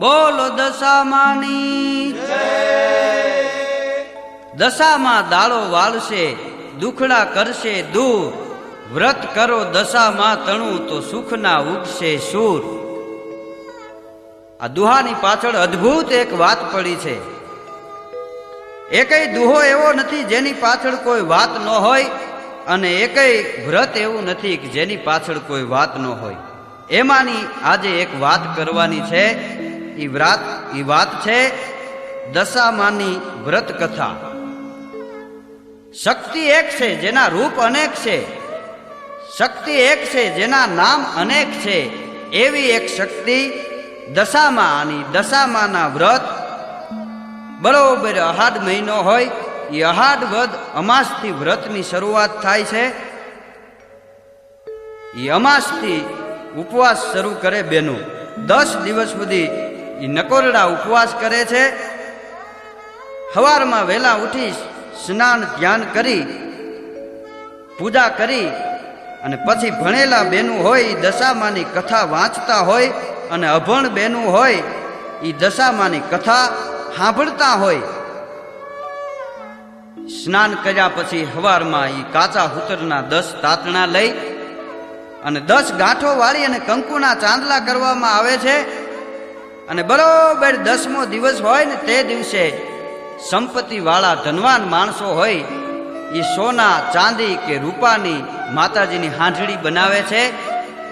બોલો દશામાની દશામાં દાળો વાળશે, દુખડા કરશે દૂર. વ્રત કરો દશામાં તણું તો સુખના ઉગશે સૂર. આ દુહાની પાછળ અદ્ભુત એક વાત પડી છે. એકેય દુહો એવો નથી જેની પાછળ કોઈ વાત ન હોય, અને એકેય વ્રત એવું નથી કે જેની પાછળ કોઈ વાત ન હોય. એમાંની આજે એક વાત કરવાની છે. એ વાત છે દશામાની વ્રત કથા. શક્તિ એક છે જેના રૂપ અનેક છે, શક્તિ એક છે જેના નામ અનેક છે. એવી એક શક્તિ દશામાની. દશામાના વ્રત બરોબર અહાડ મહિનો હોય, એ અહાડ વદ અમાસથી વ્રતની શરૂઆત થાય છે. એ અમાસથી ઉપવાસ શરૂ કરે બેનું. 10 દિવસ સુધી એ નકોરડા ઉપવાસ કરે છે. સવારમાં વહેલા ઉઠી સ્નાન ધ્યાન કરી પૂજા કરી અને પછી ભણેલા બેનું હોય એ દશામાની કથા વાંચતા હોય, અને અભણ બેનું હોય એ દશામાની કથા સાંભળતા હોય. સ્નાન કર્યા પછી સવારમાં એ કાચા હુતરના 10 તાતણા લઈ અને 10 ગાંઠો વાળી અને કંકુના ચાંદલા કરવામાં આવે છે. અને બરોબર 10મો દિવસ હોય ને તે દિવસે સંપત્તિ વાળા ધનવાન માણસો હોય એ સોના ચાંદી કે રૂપાની માતાજીની હાંજળી બનાવે છે,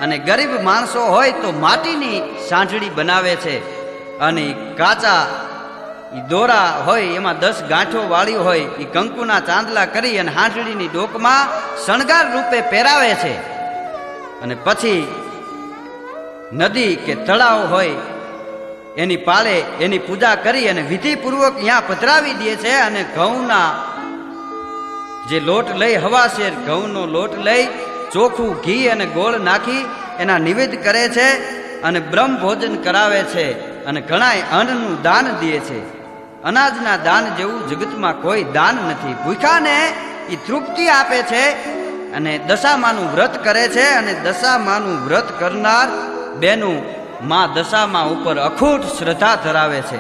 અને ગરીબ માણસો હોય તો માટીની સાંજળી બનાવે છે. અને કાચા દોરા હોય એમાં 10 ગાંઠો વાળી હોય એ કંકુના ચાંદલા કરી અને હાંજળીની ડોકમાં શણગાર રૂપે પહેરાવે છે. અને પછી નદી કે તળાવ હોય એની પાળે એની પૂજા કરી અને વિધિપૂર્વક અહીંયા પધરાવી દે છે. અને ઘઉંના જે લોટ લઈ હવાશેર ઘઉંનો લોટ લઈ ચોખ્ખું ઘી અને ગોળ નાખી એના નિવેદ કરે છે, અને બ્રહ્મ ભોજન કરાવે છે. અને ઘણાય અન્નનું દાન દે છે. અનાજના દાન જેવું જગતમાં કોઈ દાન નથી. ભૂખાને એ તૃપ્તિ આપે છે. અને દશામાનું વ્રત કરે છે. અને દશામાનું વ્રત કરનાર બેનું માં દશામા ઉપર અખૂટ શ્રદ્ધા ધરાવે છે.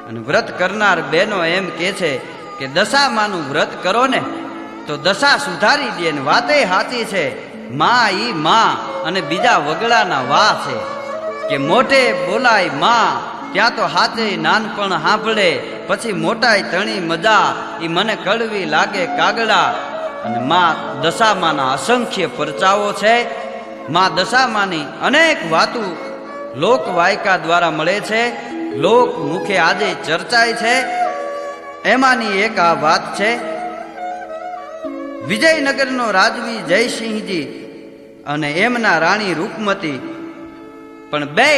અને વ્રત કરનાર બેનો એમ કે છે કે દશામાનું વ્રત કરો ને તો દશા સુધારી દે. ને વાતે સાચી છે. માં ઈ માં અને બીજા વગડાના વા છે. કે મોટે બોલાય માં ત્યાં તો હાથે નાનપણ સાંભળે, પછી મોટાઈ તણી મજા ઈ મને કડવી લાગે કાગડા. અને માં દશામાના અસંખ્ય પરચાઓ છે. માં દશામાની અનેક વાતો લોક વાયકા દ્વારા મળે છે, લોક મુખે આજે ચર્ચાય છે. એમાંની એક આ વાત છે. વિજયનગરનો રાજવી જયસિંહજી અને એમના રાણી રૂપમતી, પણ બે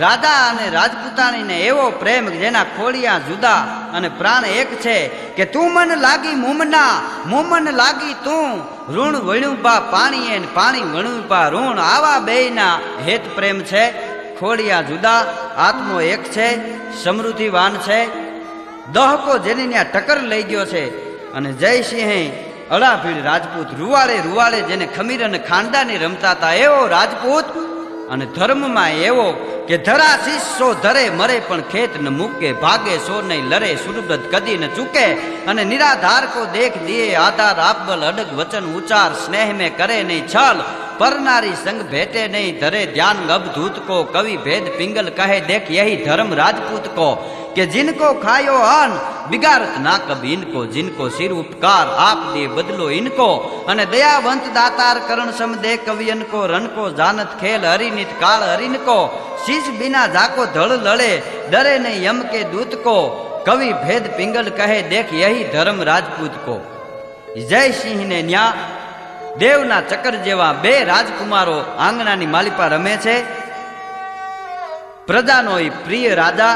રાજા અને રાજપૂતાણીને એવો પ્રેમ જેના ખોડિયા જુદા અને પ્રાણ એક છે. કે તું મન લાગી મુમના, મુમન લાગી તું, ઋણ વણ્યું બા પાણીએ ને પાણી વણ્યું બા ઋણ. આવા બેયના હેત પ્રેમ છે. ખોડિયા જુદા, આત્મો એક છે, સમૃદ્ધિવાન છે. દહકો જેની ત્યાં ટક્કર લઈ ગયો છે. અને જયસિંહે અળાભીડ રાજપૂત, રૂવાળે રૂવાળે જેને ખમીર અને ખાંડાની રમતા હતા એવો રાજપૂત. અને ધર્મમાં એવો કે ધરા શિષ્યો ધરે મરે પણ ખેત ન મૂકે, ભાગે સો નહીં લરે સુરબ્રત કદી ન ચૂકે. અને નિરાધાર કો દેખ દિયે આધાર આપબલ અડગ વચન ઉચાર, સ્નેહ में કરે નહીં છલ, પરનારી સંગ ભેટે નહીં ધરે ધ્યાન અબધૂત को, कवि भेद पिंगल कहे देख यही धर्म राजपूत को. कि जिनको खायो अन बिगाड़त ना कभी इनको, जिनको सिर उपकार आप दे बदलो इनको. અને દયાવંત દાતાર કરણ સમ દે કવિયન કો, રન को जानत खेल हरिनित काल हरिन को. शीश बिना जाको धड़ लड़े डरे नहीं यम के दूत को, कवि भेद पिंगल कहे देख यही धर्म राजपूत को. જયસિંહ ને ન્યા દેવના ચક્કર જેવા બે રાજકુમારો આંગણાની માલિપા રમે છે. પ્રજાનો એ પ્રિય રાજા,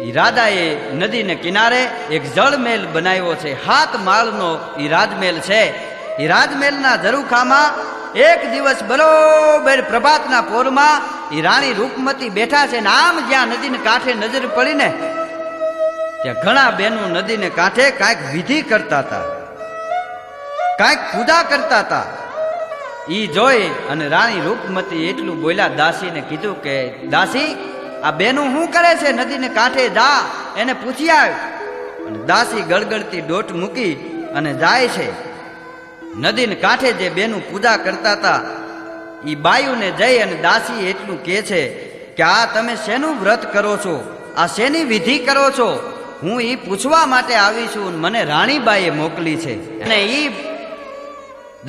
એ રાજાએ નદીને કિનારે એક જળમહેલ બનાવ્યો છે. 7 માળનો એ રાજમહેલ છે. એ રાજમહેલના ઝરૂખામાં એક દિવસ બરોબર પ્રભાતના પોરમાં એ રાણી રૂપમતી બેઠા છે. ને આમ જ્યાં નદીને કાંઠે નજર પડીને ત્યાં ઘણા બહેનો નદીને કાંઠે કાંઈક વિધિ કરતા હતા, કાંઈક પૂજા કરતા હતા. ઈ જોઈ અને રાણી રૂપમતી એટલું બોલ્યા દાસીને કીધું કે દાસી આ બેનું શું કરે છે? નદીને કાંઠે જા, એને પૂછી આવ. અને દાસી ગળગળતી દોટ મૂકી અને જાય છે. નદીને કાંઠે જે બેનું પૂજા કરતા હતા એ બાયુને જઈ અને દાસી એટલું કહે છે કે આ તમે શેનું વ્રત કરો છો? આ શેની વિધિ કરો છો? હું એ પૂછવા માટે આવી છું. મને રાણીબાઈએ મોકલી છે. અને એ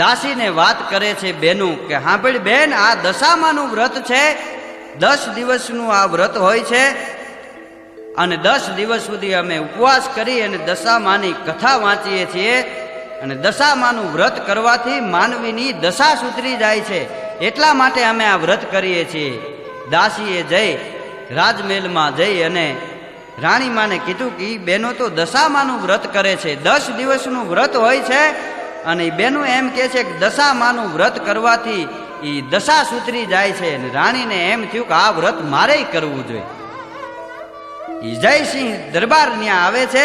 દાસીને વાત કરે છે બેનું કે સાંભળ બેન, આ દશામાનું વ્રત છે. 10 દિવસનું આ વ્રત હોય છે અને 10 દિવસ સુધી અમે ઉપવાસ કરી અને દશામાની કથા વાંચીએ છીએ. અને દશામાનું વ્રત કરવાથી માનવીની દશા સુધરી જાય છે, એટલા માટે અમે આ વ્રત કરીએ છીએ. દાસીએ જઈ રાજમહેલમાં જઈ અને રાણીમાને કીધું કે બેનો તો દશામાનું વ્રત કરે છે, 10 દિવસનું વ્રત હોય છે. અને બેનું એમ કહે છે કે દશામાનું વ્રત કરવાથી એ દશા સુધરી જાય છે. અને રાણીને એમ થયું કે આ વ્રત મારે કરવું જોઈએ. એ જયસિંહ દરબાર ત્યાં આવે છે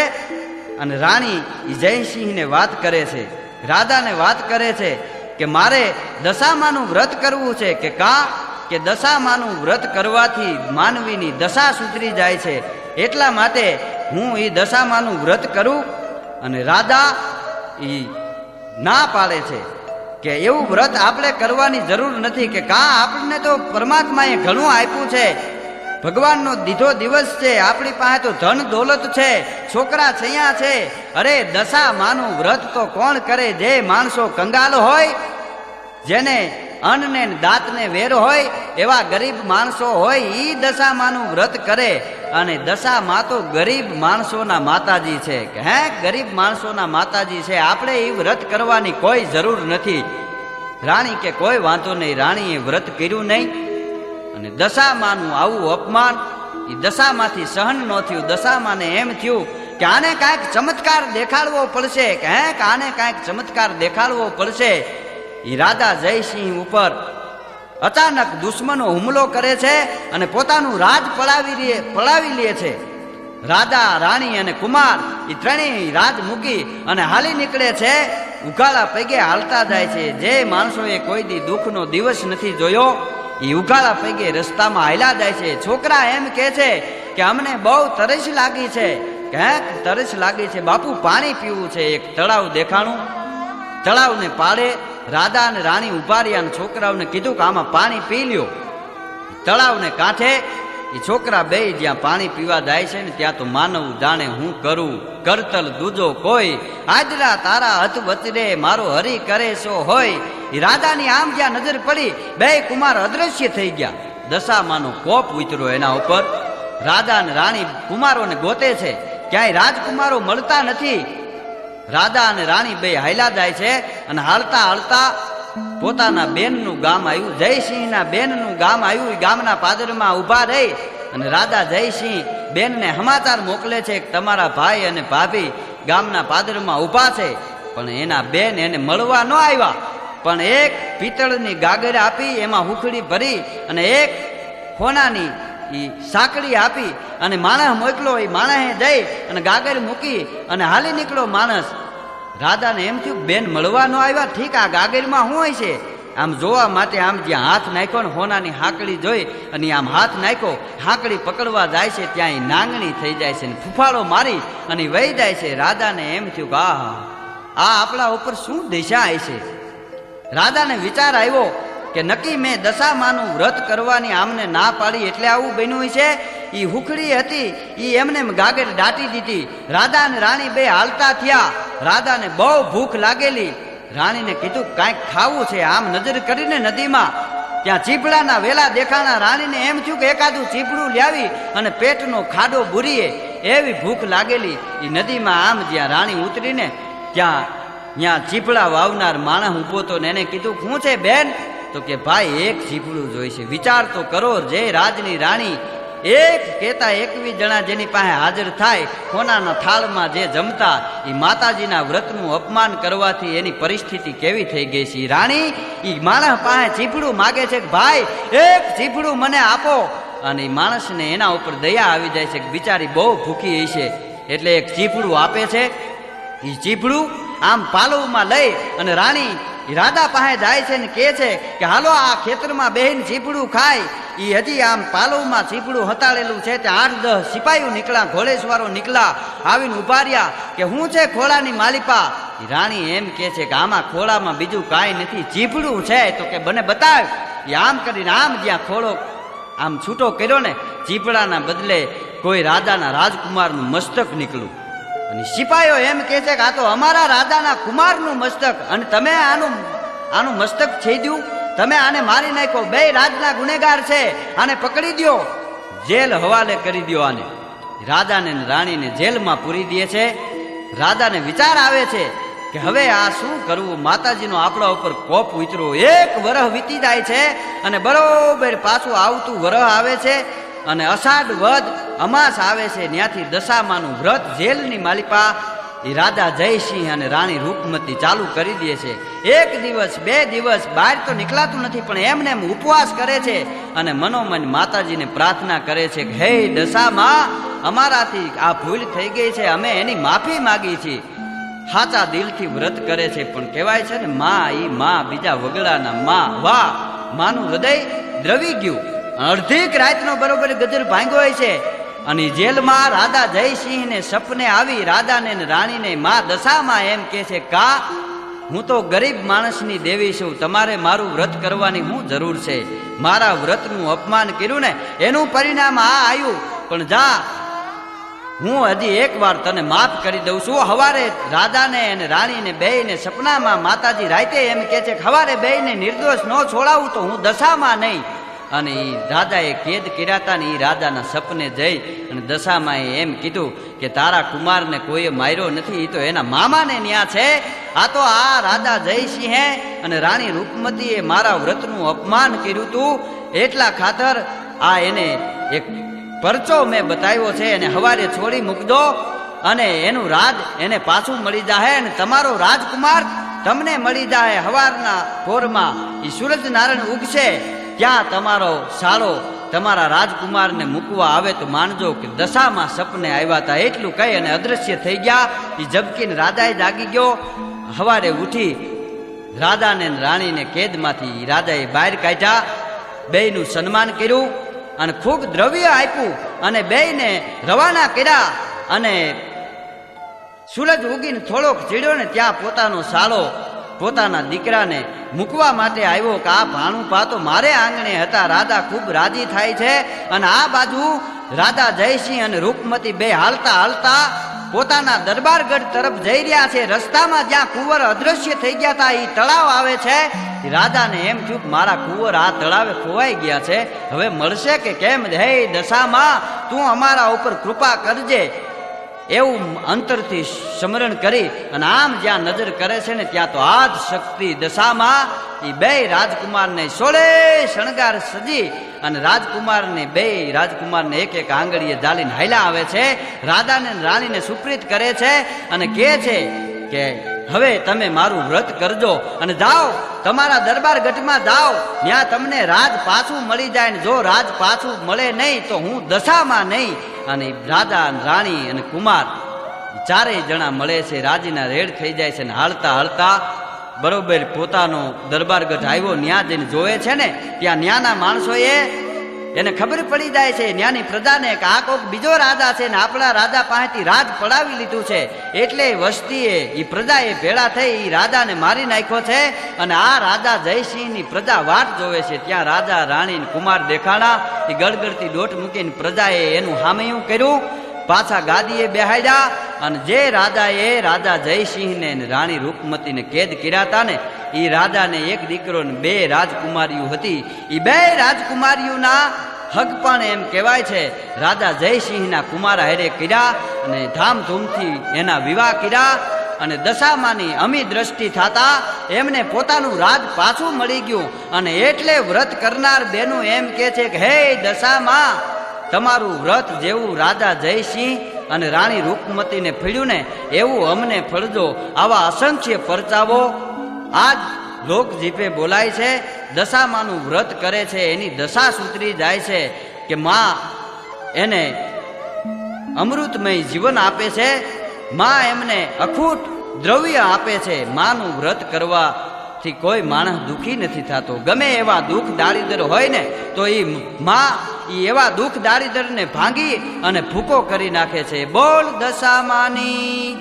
અને રાણી એ જયસિંહને વાત કરે છે, રાધાને વાત કરે છે કે મારે દશામાનું વ્રત કરવું છે. કે કા? કે દશામાનું વ્રત કરવાથી માનવીની દશા સુધરી જાય છે, એટલા માટે હું એ દશામાનું વ્રત કરું. અને રાધા એ ના પાડે છે કે એવું વ્રત આપણે કરવાની જરૂર નથી. કે કા? આપણને તો પરમાત્માએ ઘણું આપ્યું છે, ભગવાનનો દીધો દિવસ છે, આપણી પાસે તો ધન દોલત છે, છોકરા છૈયા છે. અરે દશામાનું વ્રત તો કોણ કરે? જે માણસો કંગાલ હોય, જેને અન્નને દાંતને વેર હોય, એવા ગરીબ માણસો હોય, એ દશામાનું વ્રત કરે. અને દશામાં તો ગરીબ માણસોના માતાજી છે. કે હે, ગરીબ માણસોના માતાજી છે, આપણે એ વ્રત કરવાની કોઈ જરૂર નથી. રાણી કે કોઈ વાંધો નહીં. રાણીએ વ્રત કર્યું નહીં અને દશામાનું આવું અપમાન એ દશામાંથી સહન ન થયું. દશામાને એમ થયું કે આને કાંઈક ચમત્કાર દેખાડવો પડશે. કે હે, કે આને કાંઈક ચમત્કાર દેખાડવો પડશે. એ રાધા જયસિંહ ઉપર અચાનક દુશ્મનો હુમલો કરે છે અને પોતાનું રાજ પડાવી લે છે. રાધા, રાણી અને કુમાર એ ત્રણેય રાજ મૂકી અને હાલી નીકળે છે. ઉઘાડા પગે હાલતા જાય છે. જે માણસોએ કોઈ દી દુઃખનો દિવસ નથી જોયો એ ઉઘાડા પગે રસ્તામાં હાલ્યા જાય છે. છોકરા એમ કહે છે કે અમને બહુ તરસ લાગી છે. કે હે, તરસ લાગી છે બાપુ, પાણી પીવું છે. એક તળાવ દેખાણું, તળાવને પાડે રાધા અને રાણી ઉભા રહ્યા અને છોકરાઓને કીધું કે આમાં પાણી પી લ્યો. તળાવને કાંઠે એ છોકરા બે જ્યાં પાણી પીવા જાય છે ને ત્યાં તો માનવ જાણે હું કરું, કરતલ દૂજો કોઈ, આદરા તારા હથ વચરે મારો હરી કરે સો હોય. એ રાધાની આમ જ્યાં નજર પડી, બે કુમાર અદ્રશ્ય થઈ ગયા. દશામાનો કોપ ઉતર્યો એના ઉપર. રાધા અને રાણી કુમારોને ગોતે છે, ક્યાંય રાજકુમારો મળતા નથી. રાધા અને રાણી બે હાલ્યા જાય છે અને હાલતા હાલતા પોતાના બેનનું ગામ આવ્યું, જયસિંહના બેનનું ગામ આવ્યું. એ ગામના પાદરમાં ઊભા રહી અને રાધા જયસિંહ બેનને સમાચાર મોકલે છે કે તમારા ભાઈ અને ભાભી ગામના પાદરમાં ઊભા છે. પણ એના બેન એને મળવા ન આવ્યા, પણ એક પિત્તળની ગાગર આપી, એમાં હુખડી ભરી અને એક સોનાની સાંકળી આપી અને માણસ મોકલો. એ માણસે જઈ અને ગાગર મૂકી અને હાલી નીકળો માણસ. રાધાને એમ થયું બેન મળવા ન આવ્યા, ઠીક, આ ગાગરમાં શું હોય છે? આમ જોવા માટે આમ જ્યાં હાથ નાખ્યો ને સોનાની હાંકડી જોઈ અને આમ હાથ નાખ્યો, હાંકડી પકડવા જાય છે ત્યાં એ નાંગણી થઈ જાય છે ને ફૂફાડો મારી અને વહી જાય છે. રાધાને એમ થયું કે આ આપણા ઉપર શું દિશા આવી છે? રાધાને વિચાર આવ્યો કે નક્કી મેં દશામાનું વ્રત કરવાની આમને ના પાડી એટલે આવું બન્યું છે. એ હુખડી હતી એ એમને ગાગર દાટી દીધી. રાધા અને રાણી બે હાલતા થયા. રાધાને બહુ ભૂખ લાગેલી. રાણીને કીધું કાંઈક ખાવું છે. આમ નજર કરીને નદીમાં ત્યાં ચીપડાના વેલા દેખાણા. રાણીને એમ થયું કે એકાદું ચીપડું લાવી અને પેટનો ખાડો બુરીએ, એવી ભૂખ લાગેલી. એ નદીમાં આમ જ્યાં રાણી ઉતરીને ત્યાં ચીપડા વાવનાર માણસ ઊભો તો ને એને કીધું શું છે બેન? તો કે ભાઈ એક ચીપડું જોઈશે. વિચાર તો કરો, જે રાજની રાણી એક કહેતા 21 જણા જેની પાસે હાજર થાય, કોનાના થાળમાં જે જમતા, એ માતાજીના વ્રતનું અપમાન કરવાથી એની પરિસ્થિતિ કેવી થઈ ગઈ છે. રાણી એ માણસ પાસે ચીપડું માગે છે કે ભાઈ એક ચીપડું મને આપો. અને એ માણસને એના ઉપર દયા આવી જાય છે કે બિચારી બહુ ભૂખી હશે, એટલે એક ચીપડું આપે છે. એ ચીપડું આમ પાલવમાં લઈ અને રાણી એ રાધા પાસે જાય છે ને કહે છે કે હાલો આ ખેતરમાં બેહીને ચીપડું ખાય. એ હજી આમ પાલવમાં ચીપડું હતાળેલું છે ત્યાં 8-10 સિપાહીઓ નીકળ્યા, ઘોડેસવારો નીકળ્યા, આવીને ઉભા રહ્યા કે હું છે ખોળાની માલિપા. રાણી એમ કહે છે કે આમાં ખોળામાં બીજું કાંઈ નથી, ચીપડું છે. તો કે બને બતાવ. એ આમ કરીને આમ જ્યાં ખોળો આમ છૂટો કર્યો ને, ચીપડાના બદલે કોઈ રાજાના રાજકુમારનું મસ્તક નીકળ્યું. અને સિપાહીઓ એમ કહે છે કે આ તો અમારા રાજાના કુમારનું મસ્તક, અને તમે આનું મસ્તક છેદ્યું, તમે આને મારી નાખ્યો, બે રાજના ગુનેગાર છે, આને પકડી દો, જેલ હવાલે કરી દો આને. રાજાને રાણીને જેલમાં પૂરી દે છે. રાજાને વિચાર આવે છે કે હવે આ શું કરવું, માતાજીનો આપણા ઉપર કોપ ઉતર્યો. 1 વર્ષ વીતી જાય છે અને બરોબર પાછું આવતું વર્ષ આવે છે અને અષાઢ વદ અમાસ આવે છે. ત્યાંથી દશામાનું વ્રત જેલની માલિપા એ રાજા જયસિંહ અને રાણી રૂપમતી ચાલુ કરી દે છે. 1 દિવસ 2 દિવસ બહાર તો નીકળાતું નથી, પણ એમને એમ ઉપવાસ કરે છે અને મનોમન માતાજીને પ્રાર્થના કરે છે કે હે દશામાં, અમારાથી આ ભૂલ થઈ ગઈ છે, અમે એની માફી માગી છીએ. સાચા દિલથી વ્રત કરે છે, પણ કહેવાય છે ને માં ઈ માં બીજા વગડાના માં. વાહ, માનું હૃદય દ્રવી ગયું. અડધીક રાતનો બરોબર ગજર ભાંગ્યો હોય છે અને જેલમાં રાજા જયસિંહને સપને આવી રાજાને રાણીને માં દશામાં એમ કહે છે કા હું તો ગરીબ માણસની દેવી છું, તમારે મારું વ્રત કરવાની શું જરૂર છે? મારા વ્રતનું અપમાન કર્યું ને એનું પરિણામ આ આવ્યું, પણ જા હું હજી 1 વાર તને માફ કરી દઉં છું. હવારે રાજાને અને રાણીને બેયને સપનામાં માતાજી રાતે એમ કહે છે હવારે બેયને નિર્દોષ ન છોડાવું તો હું દશામાં નહીં. અને એ રાજાએ કેદ કર્યા હતા ને એ રાજાના સપને જઈ અને દશામાં એમ કીધું કે તારા કુમારને કોઈએ માર્યો નથી, એ તો એના મામાને ન્યા છે. આ તો આ રાજા જયસિંહે અને રાણી રૂપમતીએ મારા વ્રતનું અપમાન કર્યું હતું, એટલા ખાતર આ એને એક પરચો મેં બતાવ્યો છે, અને હવારે છોડી મૂકદો અને એનું રાજ એને પાછું મળી જાય અને તમારો રાજકુમાર તમને મળી જાય. હવારના પોરમાં એ સૂરજનારાયણ ઉગશે ત્યાં તમારો સાળો તમારા રાજકુમારને મૂકવા આવે તો માનજો કે દશામાં સપને આવ્યા હતા. એટલું કહી અને અદ્રશ્ય થઈ ગયા. એ ઝબકીને રાજાએ જાગી ગયો. હવારે ઉઠી રાજાને રાણીને કેદમાંથી રાજાએ બહાર કાઢ્યા, બેયનું સન્માન કર્યું અને ખૂબ દ્રવ્ય આપ્યું અને બેયને રવાના કર્યા. અને સૂરજ ઉગીને થોડોક ચીડ્યો ને ત્યાં પોતાનો સાળો પોતાના દીકરાને મૂકવા માટે આવ્યો કે આ ભાણું પાતો મારે આંગણે હતા. રાજા ખૂબ રાજી થાય છે અને આ બાજુ રાજા જયસિંહ અને રૂપમતી બે હાલતા હાલતા પોતાના દરબારગઢ તરફ જઈ રહ્યા છે. રસ્તામાં જ્યાં કુંવર અદ્રશ્ય થઈ ગયા હતા એ તળાવ આવે છે. રાજાને એમ થયું કે મારા કુંવર આ તળાવે ખોવાઈ ગયા છે, હવે મળશે કે કેમ? હે દશામાં, તું અમારા ઉપર કૃપા કરજે એવું અંતરથી સ્મરણ કરી અને આમ જ્યાં નજર કરે છે ને ત્યાં તો આદ શક્તિ દશામાં એ બે રાજકુમારને 16 શણગાર સજી અને રાજકુમારને એક આંગળીએ જાલીને હાલ્યા આવે છે. રાજાને રાણીને સુપ્રીત કરે છે અને કહે છે કે હવે તમે મારું વ્રત કરજો અને જાઓ તમારા દરબાર ગઢમાં જાઓ, ત્યાં તમને રાજ પાછું મળી જાય ને જો રાજ પાછું મળે નહીં તો હું દશામાં નહીં. અને રાજા રાણી અને કુમાર ચારેય જણા મળે છે, રાજીના રેડ થઈ જાય છે. ને હાલતા હાલતા બરોબર પોતાનો દરબારગઢ આવ્યો, ન્યા જઈને જોવે છે ને ત્યાં ન્યાના માણસોએ એને ખબર પડી જાય છે ન્યાની પ્રજાને કે આ કોઈક બીજો રાજા છે ને આપણા રાજા પાસેથી રાજ પડાવી લીધું છે. એટલે વસ્તીએ એ પ્રજાએ ભેળા થઈ એ રાજાને મારી નાખ્યો છે અને આ રાજા જયસિંહની પ્રજા વાટ જોવે છે. ત્યાં રાજા રાણી કુમાર દેખાણા. એ ગળગળતી દોટ મૂકીને પ્રજાએ એનું હામૈયું કર્યું, પાછા ગાદીએ બેહાડ્યા. અને જે રાજાએ રાજા જયસિંહને રાણી રૂપમતીને કેદ કર્યા હતા ને એ રાજાને એક દીકરો ને 2 રાજકુમારીઓ હતી. એ 2 રાજકુમારીઓના હક પણ એમ કહેવાય છે રાજા જયસિંહના કુમાર હારે કર્યા અને ધામધૂમથી એના વિવાહ કર્યા. અને દશામાની અમી દ્રષ્ટિ થતા એમને પોતાનું રાજ પાછું મળી ગયું. અને એટલે વ્રત કરનાર બેનું એમ કહે છે કે હે દશામાં, તમારું વ્રત જેવું રાજા જયસિંહ અને રાણી રૂપમતીને ફળ્યું ને એવું અમને ફળજો. આવા અસંખ્ય પરચાવો આજ લોક જીભે બોલાય છે. દશામાનું વ્રત કરે છે એની દશા સુધરી જાય છે કે માં એને અમૃતમય જીવન આપે છે, માં એમને અખૂટ દ્રવ્ય આપે છે. માનું વ્રત કરવા થી કોઈ માણસ દુઃખી નથી થતો. ગમે એવા દુઃખ દારિદ્ર હોય ને તો એ માં એવા દુઃખ દારિદ્રને ભાંગી અને ભૂકો કરી નાખે છે. બોલ દશામાની.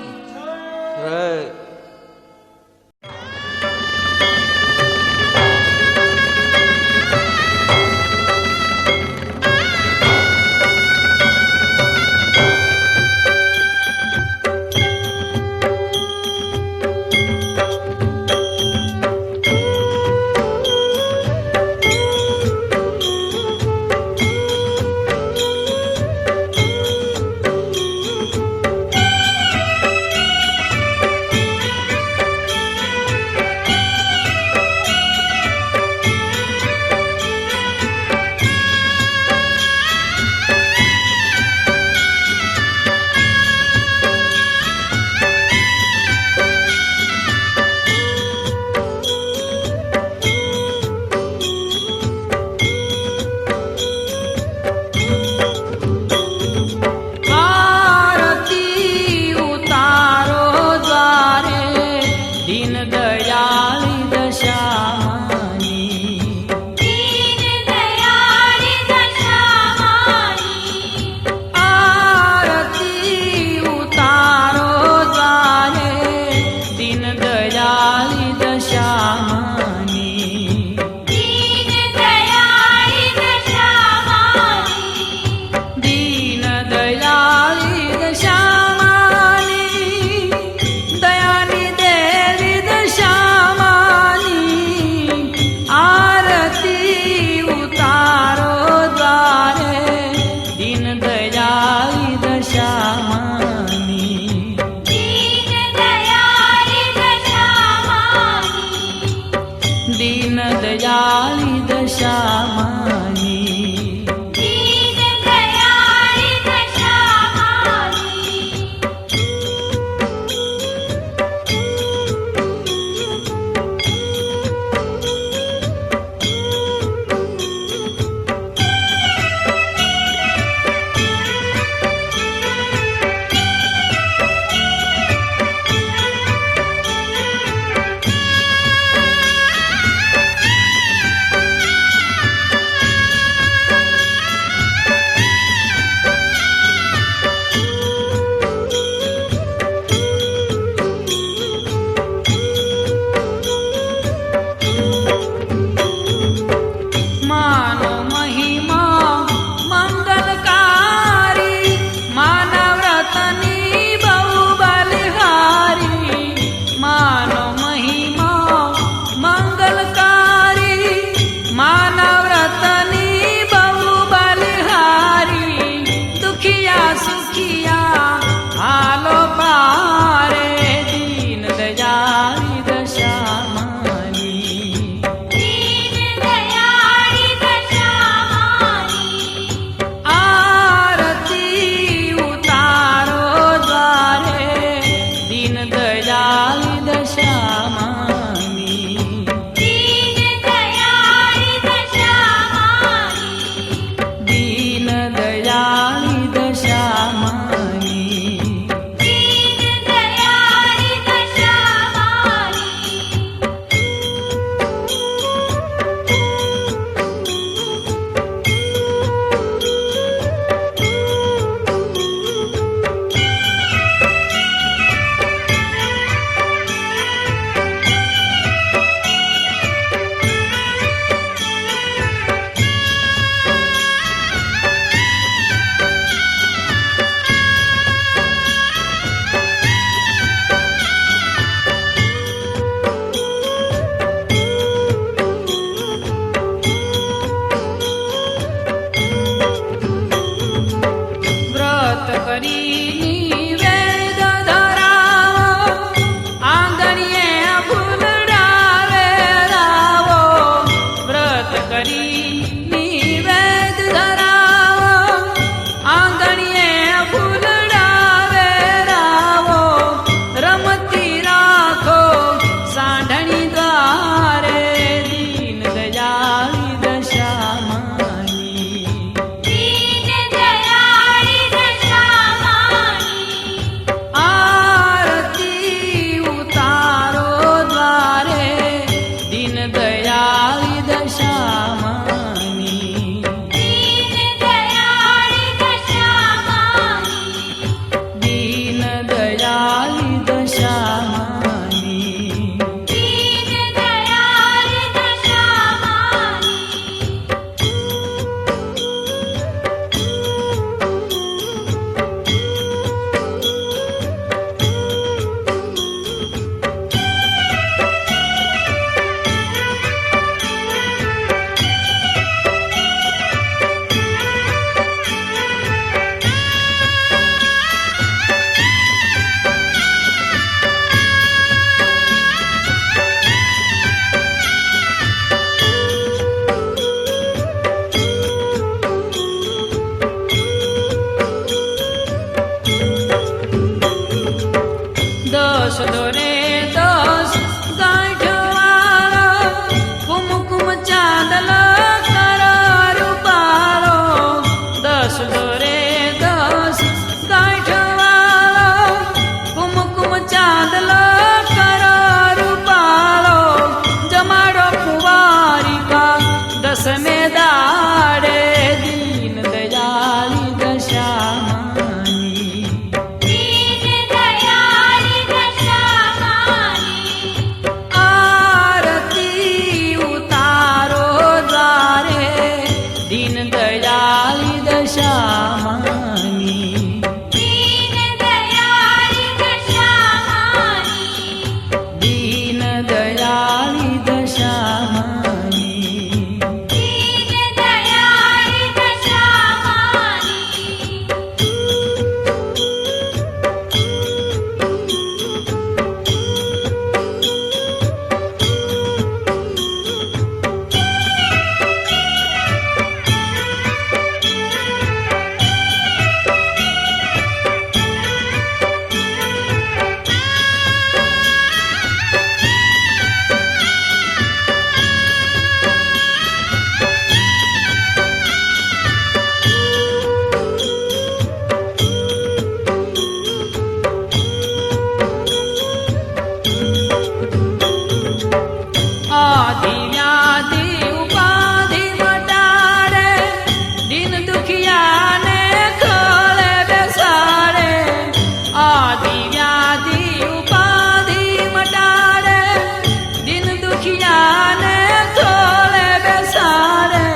કનૈયાને થોડે બેસાડે,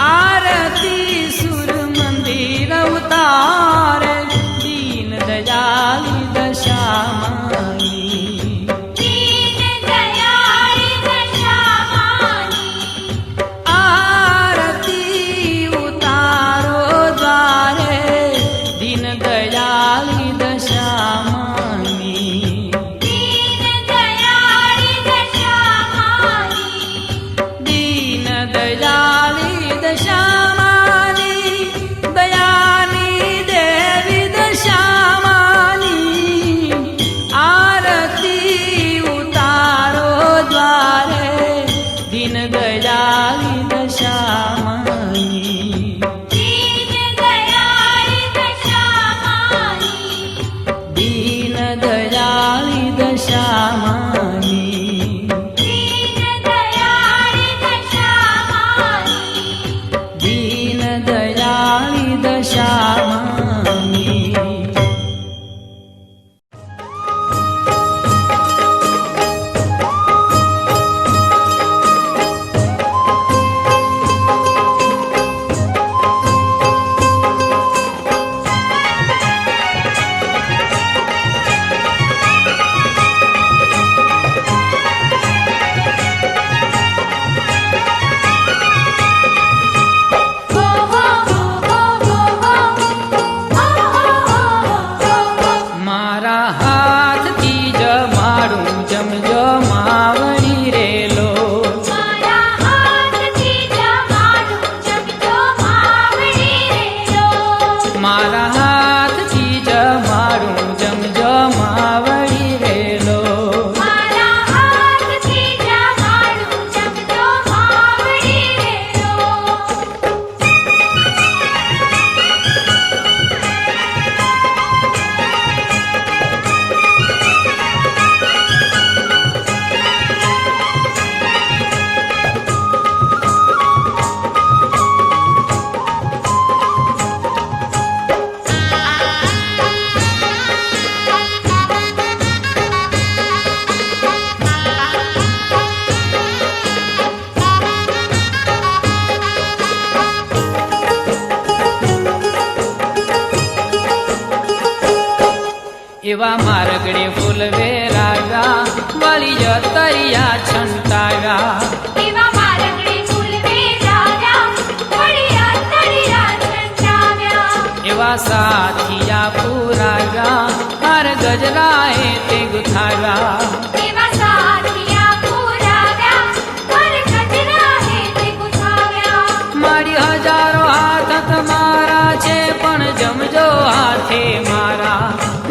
આરતી સુર મંદિર ઉતારે, દીન દયાળી દશામાની. દીન દયાળી દશામાની. આરતી ઉતારો દ્વારે, દીન દયાળી દશામાની. દીન દયાળી દશામાની. દીન દયાળી દશામાની, દયાની દેવી દશામાની. આરતી ઉતારો દ્વારે, દીન દયાળી દશામાની. દીન દયાળી દશામાની. દીન દયાળી દશામાની. દીન દયાળી દશામાની. દીન દયાળી દશામાની. હો હો હો હો હો હો હો. મારા હાથથી જમાડું જમજો માવડી રેલો. મારા હાથથી જમાડું જમજો માવડી રેલો. મારા હાથથી જમાડું જમજો માવડી રેલો. મારા હાથથી જમાડું જમજો માવડી રેલો. એવા મારગડે ફૂલ વેરાવ્યા, વળી તરિયા છંટાવ્યા. એવા મારગડે ફૂલ વેરાવ્યા, વળી અંતરિયા છંટાવ્યા. એવા સાથિયા પુરાવ્યા, હાર ગજરાએ તે ગુથાવ્યા. એવા સાથિયા પુરાવ્યા, હર ગજરાએ તે ગુથાવ્યા. મારી હજારો હાથ તમારા છે, પણ જમજો હાથે મારા.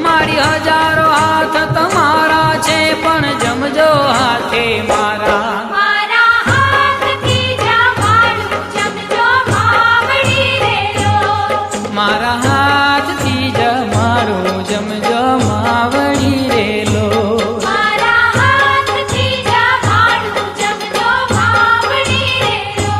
મારી હજારો હાથ તમારા છે, પણ જમજો હાથે મારા. મારા હાથથી જમાડું જમજો માવડી રેલો. મારા હાથથી જમાડું જમજો માવડી રેલો. મારા હાથથી જમાડું જમજો માવડી રેલો.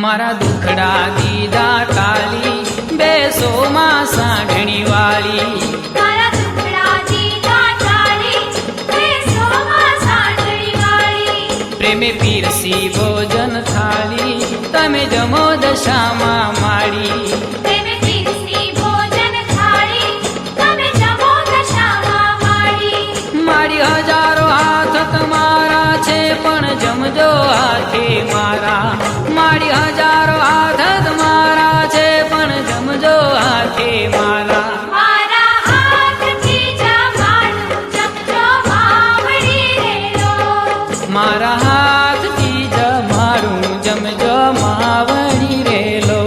મારા દુખડા દીધા ટાળી, બેસો માં સાંઢણી વાળી. મારા દુખડા દીધા ટાળી, બેસોમાં સાંઢણી વાળી. પ્રેમે પીરસી ભોજન થાળી, તમે જમો દશામાં માળી. પ્રેમે પીરસી ભોજન થાળી, તમે જમો દશામાં માળી. મારી હજારો હાથ તમારા છે, પણ જમજો હાથે મારા. મારી હજારો હાથ તમારા છે, પણ જમજો હાથે મારા. મારા હાથથી જમાડું જમજો માવડી રેલો. મારા હાથથી જમાડું જમજો માવડી રેલો.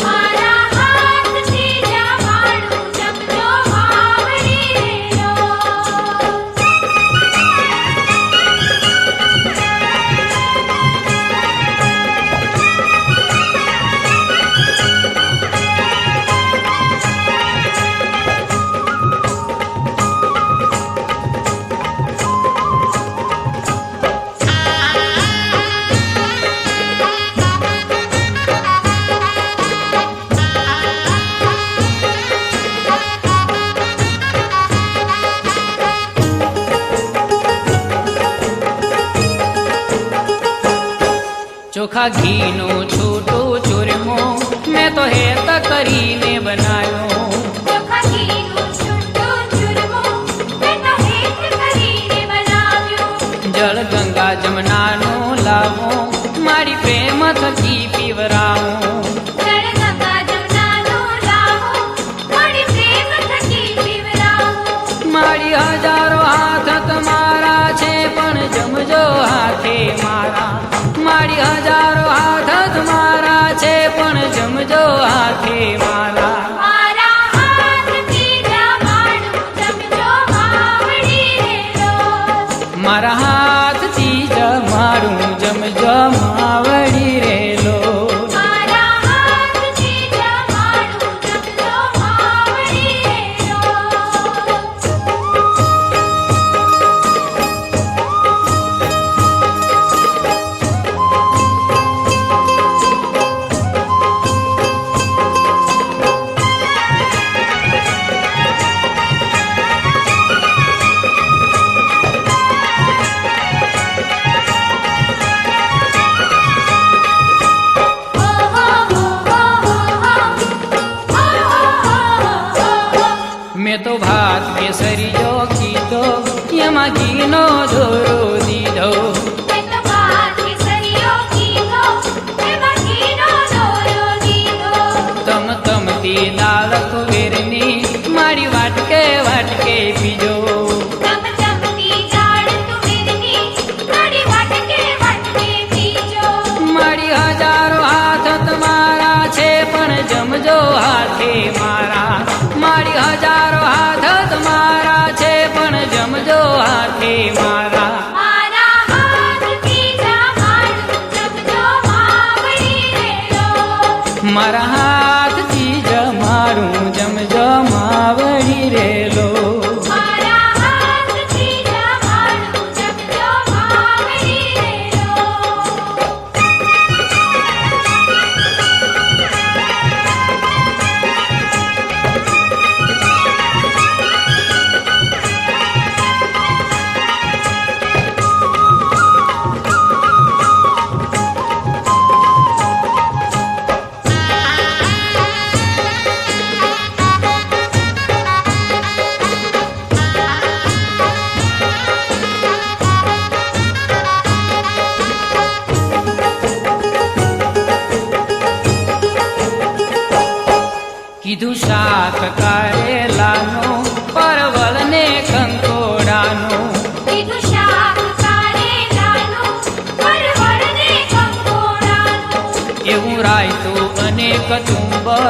મારા હાથથી જમાડું જમજો માવડી રેલો. ચોખા ઘીનું છૂટું ચૂરમો મેં તો હેત કરીને બનાવ્યો. ચોખા ઘીનું છૂટું ચૂરમું મેં તો હેત કરીને બનાવ્યું. જળ ગંગા જમનાનો લાવો મારી પ્રેમ થકી પીવરાવો. જળ ગંગા જમનાનો લાવો મારી પ્રેમ થકી પીવરાવો. મારી હજારો હાથ તમારા છે પણ જમજો હાથે મારા. મારી હજારો હાથ તમારા છે પણ જમજો હાથે મારા. મારા હાથથી જમાડું જમજો માવડી રે રોજ. મારા હાથથી જમાડું જમજો માવડી રેલો. મારા હાથથી જમાડું જમજો માવડી રે રોજ. મેં તો ભાત કેસરીયો કીધો એમાં ઘીનો દોરો દીધો. મેં તો ભાત કેસરીયો કીધો એમાં ઘીનો દોરો દીધો. તમતી દાળ તુવેરની મારી વાટકે વાટકે પીજો. ચમચમતી દાળ તુવેરની મારી વાટકે વાટકે પીજો. મારી હજારો હાથ તમારા છે પણ જમજો હાથે મારા. મારી હજારો હાથ તમારા છે પણ જમજો હાથે મારા. મારા હાથથી જમાડું જમજો માવડી રે રોજ. મારા હાથથી જમાડું જમજો માવડી રેલો. મારા હાથથી જમાડું જમજો માવડી રે રોજ. કીધું શાક કારેલાનું પરવળ ને કંકોડાનું. કીધું શાક કારેલાનું પરવળ ને કંકોડાનું. એવું રાયતું અને કચુંબર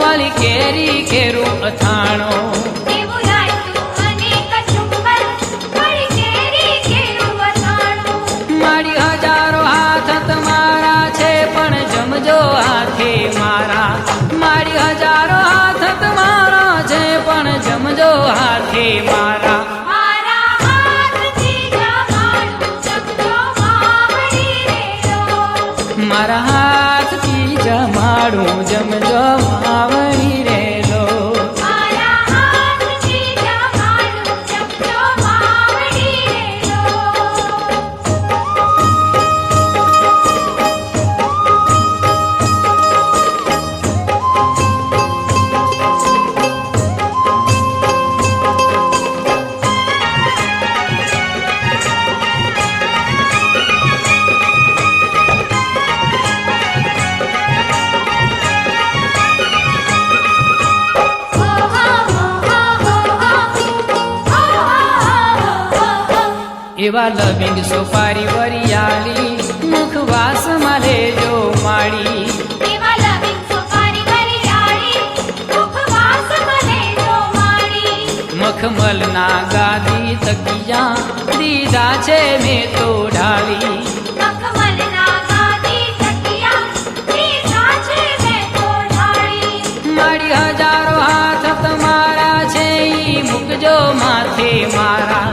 વાલી કેરી કેરું અથાણું. એવું રાયતું અને કચુંબર વળી કેરી કેરું અથાણું. મારી હજારો હાથ તમારા છે પણ જમજો હાથે મારા. મારી હજારો હાથ તમારા છે પણ જમજો હાથે મારા. મારા હાથથી જમાડું જમજો માવડી રે રોજ. મારા હાથથી જમાડું જમજો માવડી રેલો. મારા હાથથી જમાડું જમજો માવડી રે રોજ. એવા લવિંગ સોપારી વરિયાળી મુખવાસ મારે જો માળી. એવા લવિંગ સોપારી વરિયાળી મુખવાસ મને જો માળી. મખમલના ગાદી તકિયા દીધા છે મેં તો ઢાળી. મખમલના ગાદી તકિયા દીધા છે મેં તો ઢાળી. મારી હજારો હાથ તમારા છે ઈ મૂકજો માથે મારા.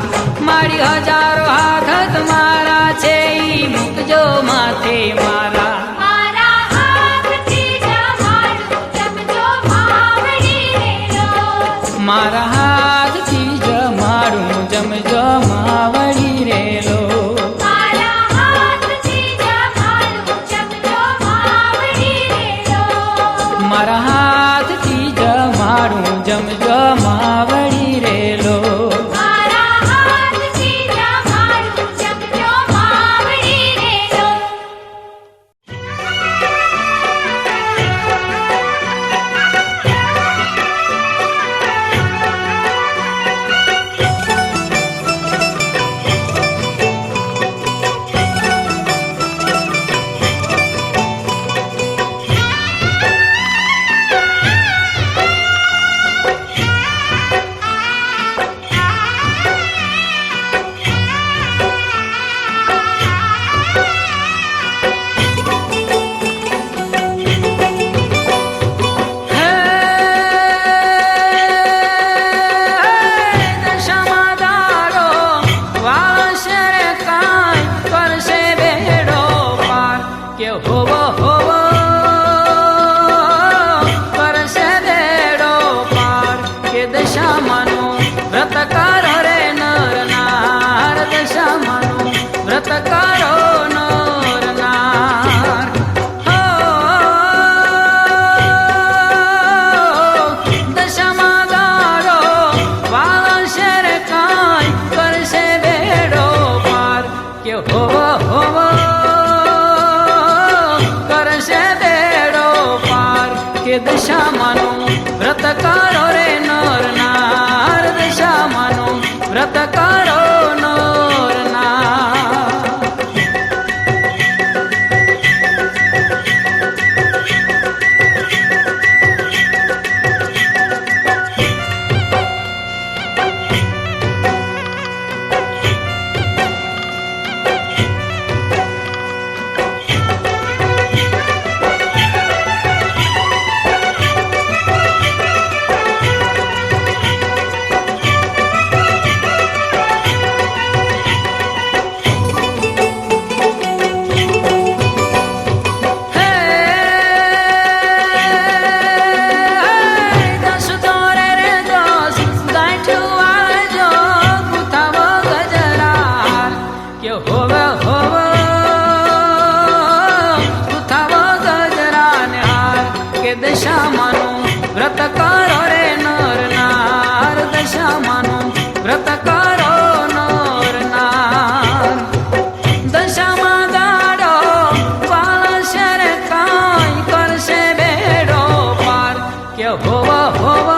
મારી હજારો હાથ તમારા છે ઈ મૂકજો માથે મારા. મારા હાથથી જમાડું જમજો માવડી રે રોજ. મારા હાથથી જમાડું જમજો માવડી રેલો. મારા હાથથી જમાડું જમજો કે દશામાનું વ્રત કરો રે નર નાર, દશામાનું વ્રત કરો નર નાર. દશામાનું વ્રત કરો રે નર નાર, દશામાનું વ્રત કરો નર નાર. દશામાં દાડો પાળશે રે કાંઈ કરશે બેડો પાર, કે હોવ હોવ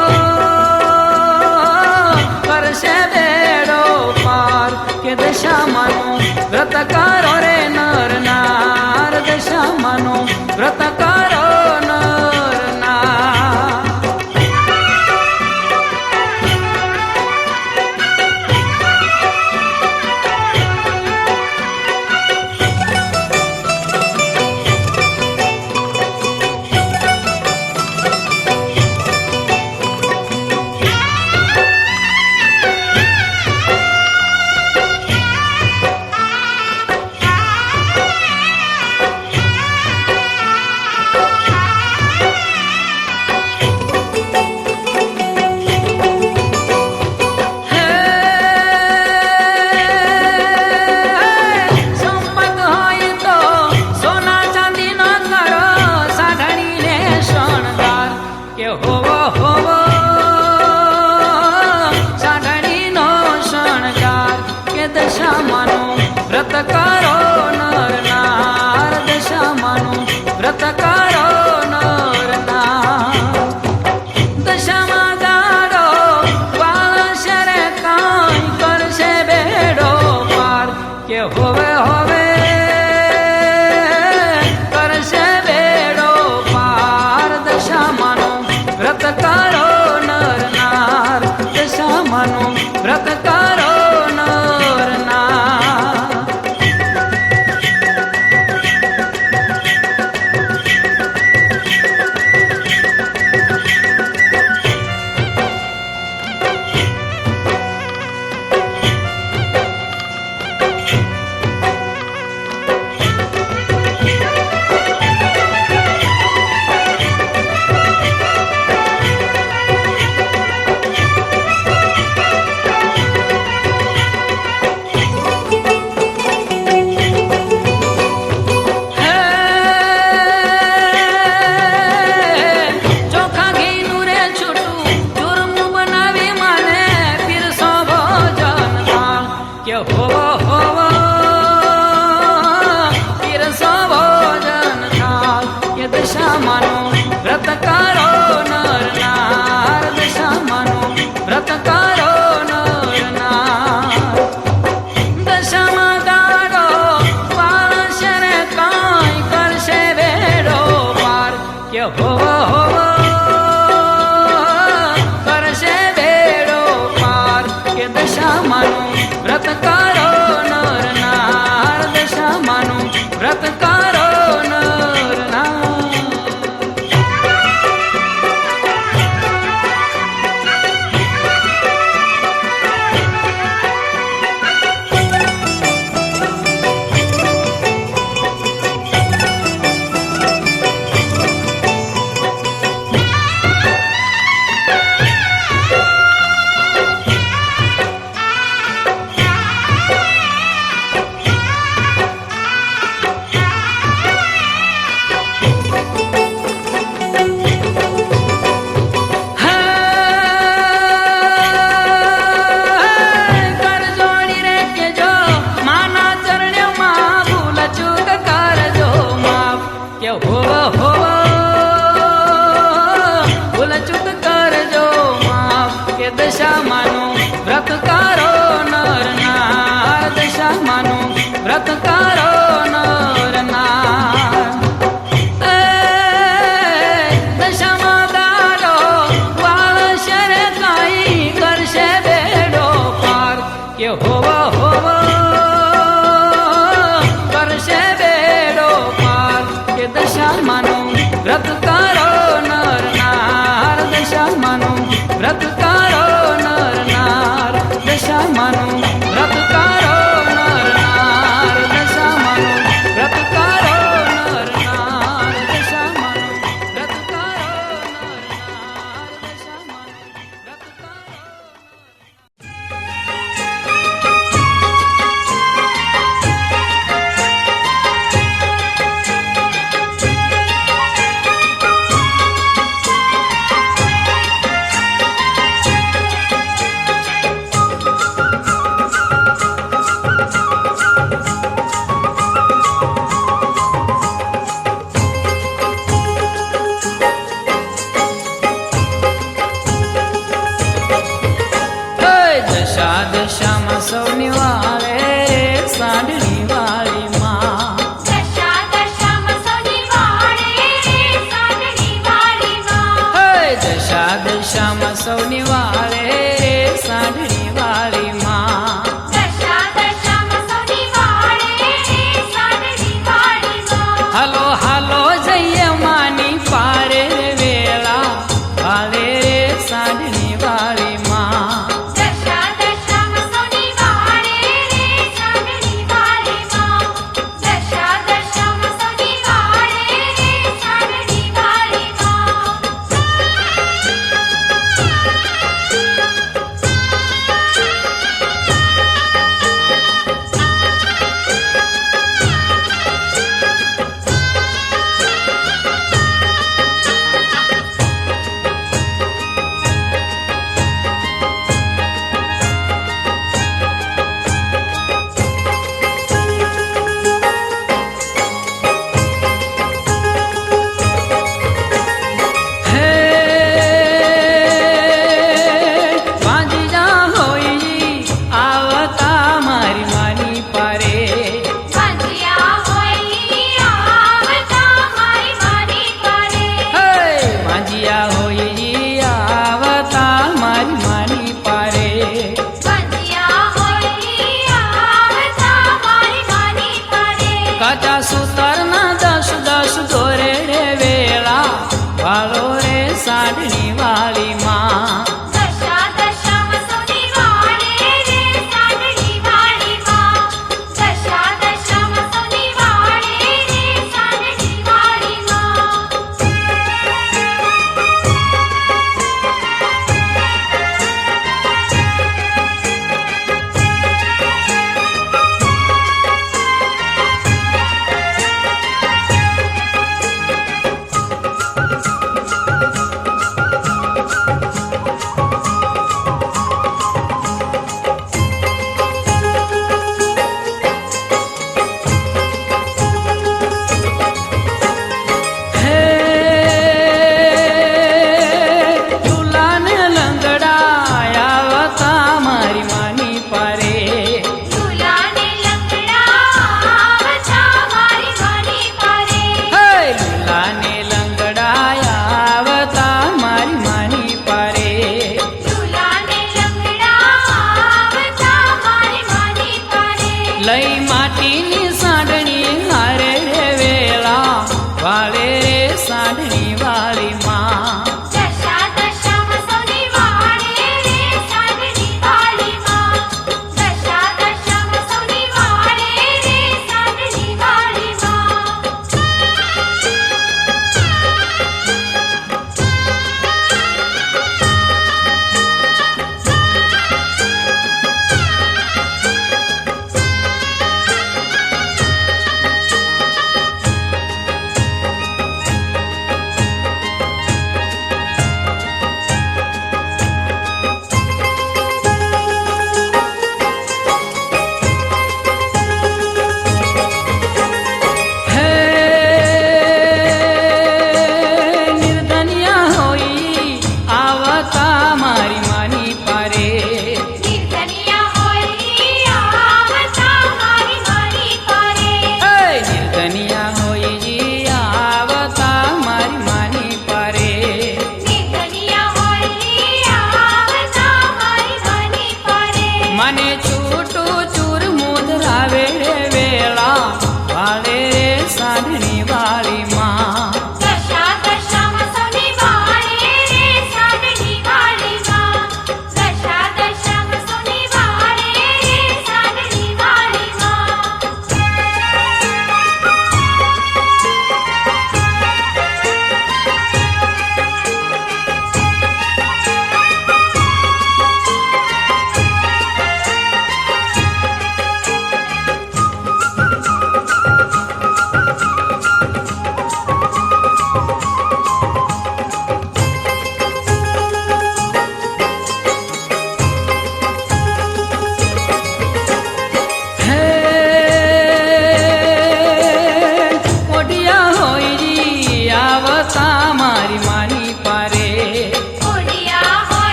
કરશે બેડો પાર, કે દશામાનું વ્રત કરો રે નર નાર, દશામાનું વ્રત કરો નર નાર. દશામાનું વ્રત કરો નર નાર, દશામાનું વ્રત કરો નર નાર. દશામાં દાડો પાળશે રે કાંઈ કરશે બેડો પાર, કે હોવે હોવે કરશે બેડો પાર, દશામાનું વ્રત કરો નર નાર, દશામાનું વ્રત કરો નર નાર. દશામાનું વ્રત કરો નર નાર, દશામાનું વ્રત કરો નર નાર. દશામાં દાડો પાળશે રે કાંઈ કરશે બેડો પાર, કે હોવ હોવ કરશે બેડો પાર, કે દશામાનું વ્રત કરો નર નાર, દશામાનું વ્રત કરો નર નાર. વ્રત કરો નર નાર દશામાનું વ્રત કરો નર નાર દશામાનું વ્રત કરો નર નાર દશામાનું વ્રત કરો નર નાર દશામાનું વ્રત કરો નર નાર દશામાનું વ્રત કરો. દશામાં સૌની વાળે સાંડણી વાળી માં દશા દશામાં સૌની વાળે સાંડણી વાળી માં. દશામાં સૌની વાળે સાંડણી વાળી માં દશા દશામાં સૌની વાળે સાંડણી વાળી માં. હાલો હાલો જઈએ માની પારે વેળા હાલે રે સાંડણી વાળી માં દશા દશામાં સૌની વાળે સાંડણી વાળી માં. દશા દશામાં સૌની વાળે સાંડણી વાળી માં.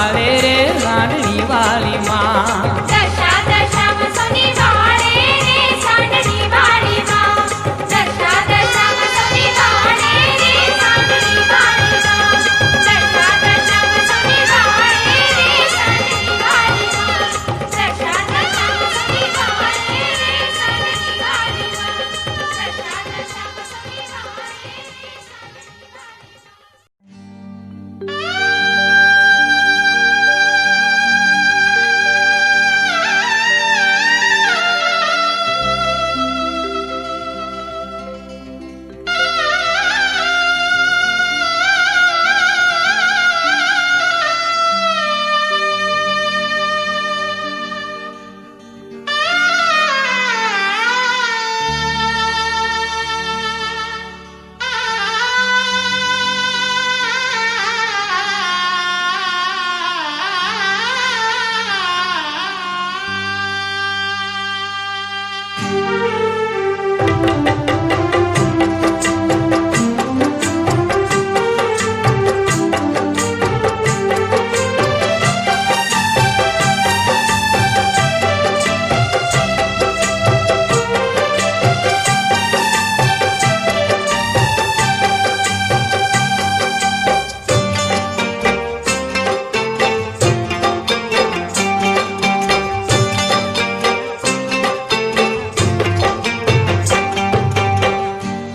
વાળે રે સાંડણી વાળી માં દશા દશા વસોની વાળે રે સાંડણી વાળી માં દશા દશા વસોની વાળે રે સાંડણી વાળી માં દશા દશા વસોની વાળે રે સાંડણી વાળી માં દશા દશા વસોની વાળે રે સાંડણી વાળી માં દશા દશા વસોની વાળે રે સાંડણી વાળી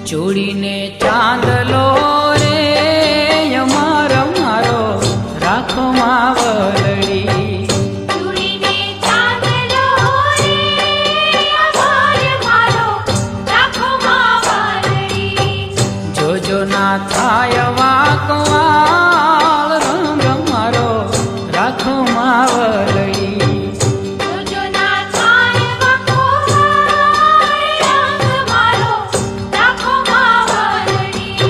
જોડીને ચાંદલો રે અમાર મારો રાખો માવલડી ચૂડીને ચાંદલો રે અમાર મારો રાખો માવલડી જોજો ના થાય વાકવાળ રંગ મારો રાખો માવલડી જોજો ના થાય વકુવાળ રંગ મારો રાખો માવલડી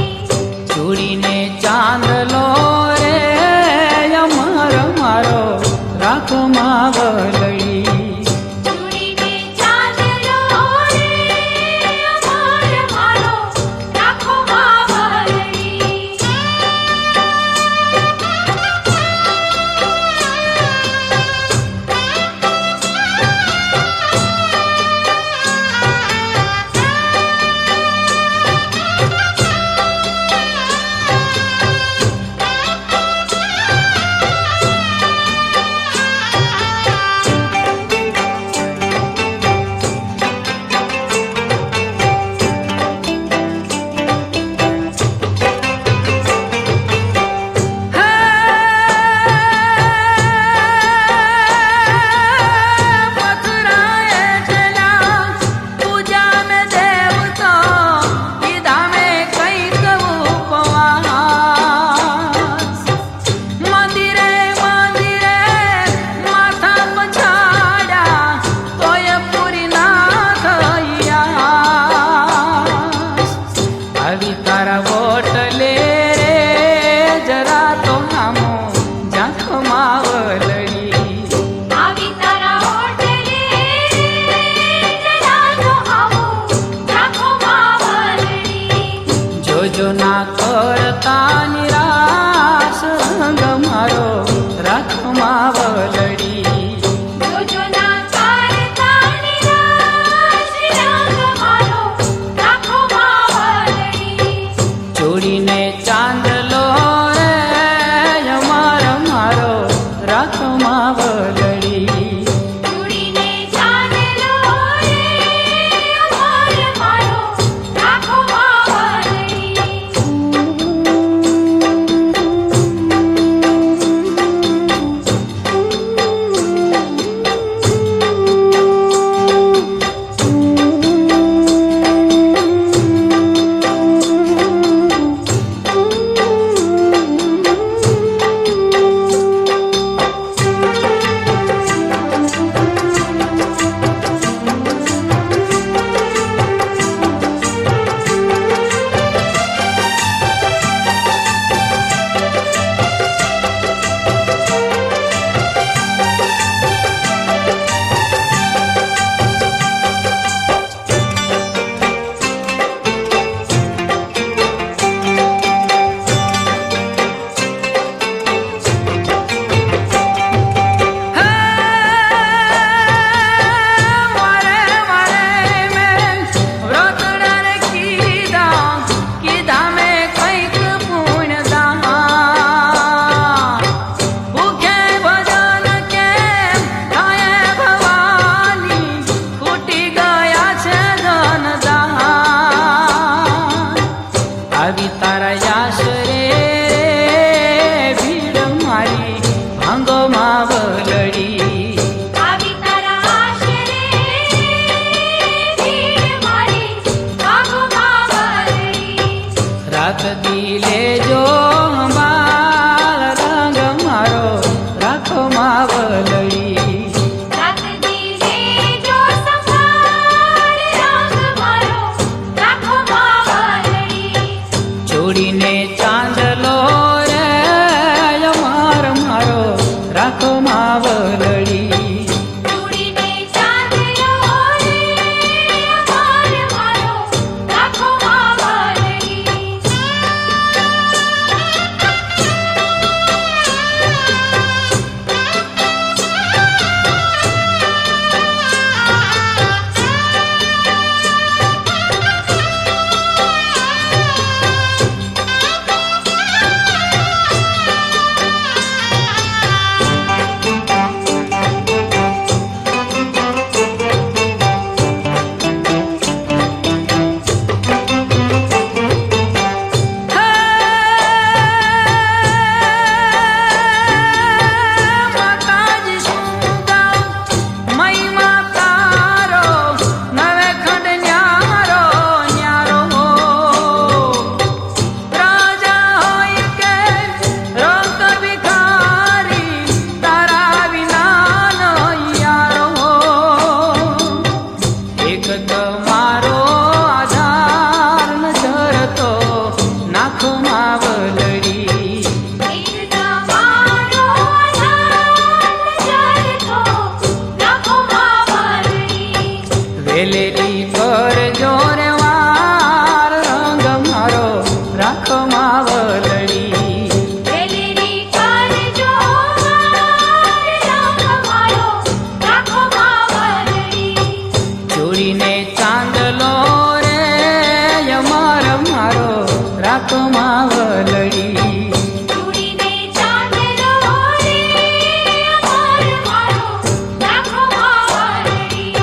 જોડીને ચાંદલો રે અમાર મારો રાખો માવલડી ચૂડીને ચાંદલો રે અમાર મારો રાખો માવલડી ભાંગો માવલડી. આવી તારા આશરે ભીડ મારી ભાંગો માવલડી. રાત દી લેજો બાળ રંગ મારો રાખો માવલડી. રાત દી લેજો સંભાળ રંગ મારો રાખો માવલડી. જોડીને ચાંદલો રે અમાર મારો રાખો માવલડી. જોડીને ચાંદલો રે અમાર મારો રાખો માવલડી. માતાજી શું ગાઉં મહિમા તારો નવે ખંડ ન્યારો ન્યારો. રાજા હોય કે રંગ ભિખારી તારા વિના યારો. એક તમારો આધાર નજર તો નાખો માવલડી. એક તમારો આધાર નજર તો રાખો માવલડી. વેલેરી કરજો રે વાર રંગ મારો રાખો માવલડી. વેલેરી કરજો વાર રંગ મારો રાખો માવલડી. જોડીને ચાંદલો રે અમાર મારો રાખો માવલડી. જોડીને ચાંદલો રે અમાર મારો રાખો માવલડી.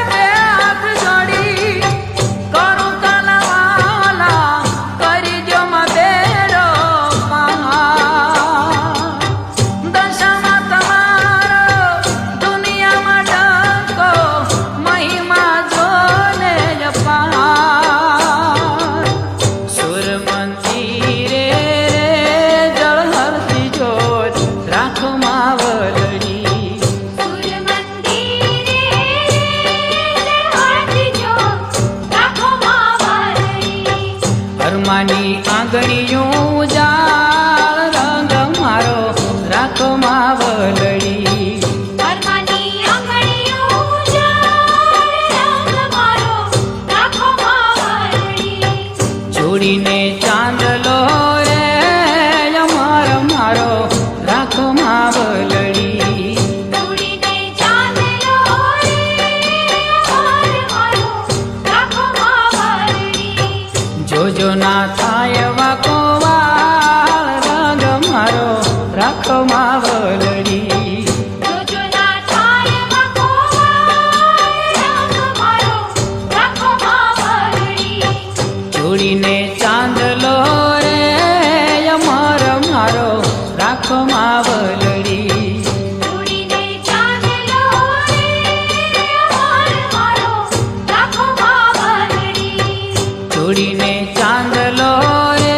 બે હાથ જોડી કરું તલવાલા કરી જો માં બેરો પહાડ. દશામાં તમારો દુનિયામાં ડંકો મહિમા જોને અપાર. સુર મંદિરે રે જળ હરતી જોત રાખો માવલડી. સુર મંદિરે જળહળતી જ્યોત રાખો માવલડી. હરમાની આંગળીયું જાળ રંગ મારો રાખો માવલડી. પરમાની આંગળીઓ જાળ રંગ મારો રાખો માવલડી. જોડીને ચાંદલો રે અમાર મારો રાખો માવલડી. જોડીને ચાંદલો રે અમાર મારો રાખો માવલડી. જોજો ના થાય વાકો વાળ રંગ મારો રાખો માવલડી. જોજો ના થાય વાકો રંગ મારો રાખો માવલડી. જોડીને ચાંદલો રે અમાર મારો રાખો માવલડી. જોડીને ચાંદલો રે અમાર મારો રાખો માવલડી. જોડીને ચાંદલો રે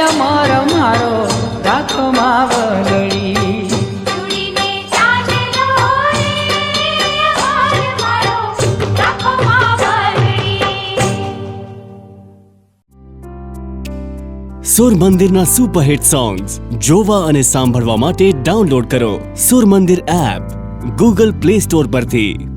અમાર મારો રાખો માવલડી. જોડીને ચાંદલો રે અમાર મારો રાખો સુર મંદિરના સુપરહિટ સોંગ્સ જોવા અને સાંભળવા માટે ડાઉનલોડ કરો સુર મંદિર એપ ગૂગલ પ્લે સ્ટોર પરથી।